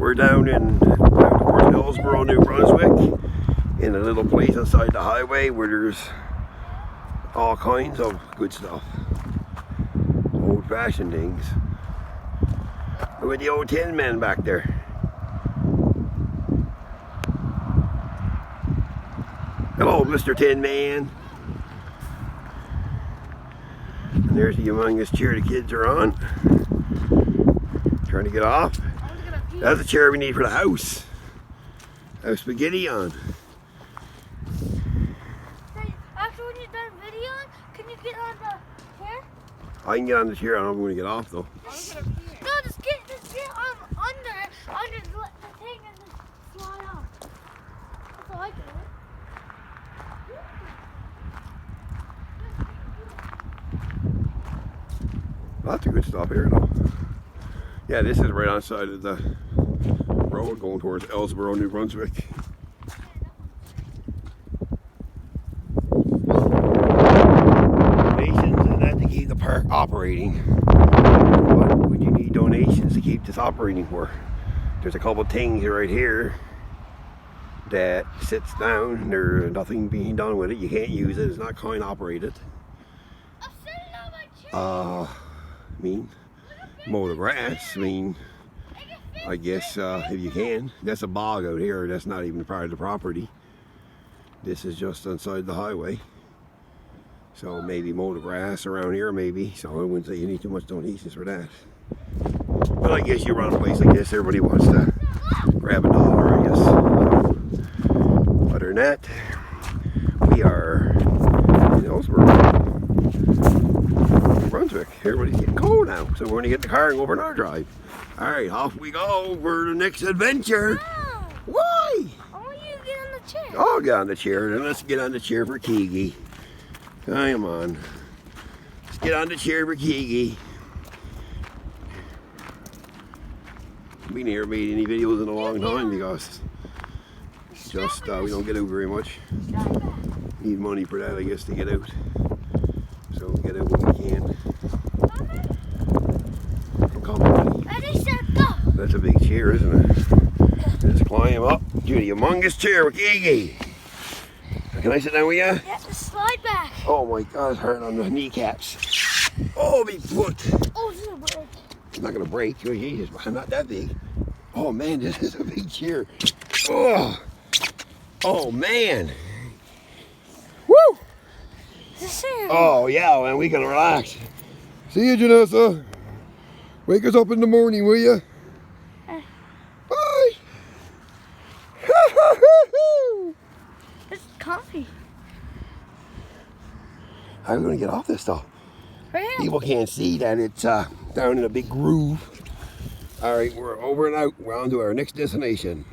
we're down towards Hillsborough, New Brunswick, in a little place inside the highway where there's all kinds of good stuff, old-fashioned things. Look at the old Tin Man back there. Hello, Mr. Tin Man. And there's the humongous chair the kids are on. Trying to get off. That's the chair we need for the house. Have spaghetti on. Hey, after when you're done videoing, can you get on the chair? I can get on the chair. I don't know if I'm going to get off though. No, just get under the thing and just slide off. That's all I do. Lots of good stuff here though. Yeah, this is right on the side of the road going towards Hillsborough, New Brunswick. Donations and that to keep the park operating. What would you need donations to keep this operating for? There's a couple things right here that sits down. There's nothing being done with it. You can't use it. It's not coin operated. I'm sitting on my chair. I mean, mow the grass. I mean, I guess if you can. That's a bog out here. That's not even part of the property. This is just inside the highway. So maybe mow the grass around here, maybe. So I wouldn't say you need too much donations for that. But I guess you run a place like this, everybody wants to grab a dollar, I guess. So, other than that, we are in Hillsborough, New Brunswick. Everybody's getting cold now, so we're going to get in the car and go for an hour drive. Alright, off we go for the next adventure. No. Why? I want you to get on the chair. I'll get on the chair, then let's get on the chair for Keegi. Come on. Let's get on the chair for Keegi. We never made any videos in a long time because just we don't get out very much. Need money for that, I guess, to get out. So we get out when we can. Come on. Ready, set, go. That's a big chair, isn't it? Let's climb up to the humongous chair with Keegi. Can I sit down with you? Yeah, just slide back. Oh my God, it's hurt on the kneecaps. Oh, my foot. Oh, this is a break. It's not gonna break. Oh, Jesus, I'm not that big. Oh man, this is a big chair. Oh, oh man. Woo! This is Oh yeah, man, we can relax. See you, Janessa. Wake us up in the morning, will you? Bye. It's comfy. How are we gonna get off this stuff? Right here. People can't see that it's down in a big groove. All right, we're over and out. We're on to our next destination.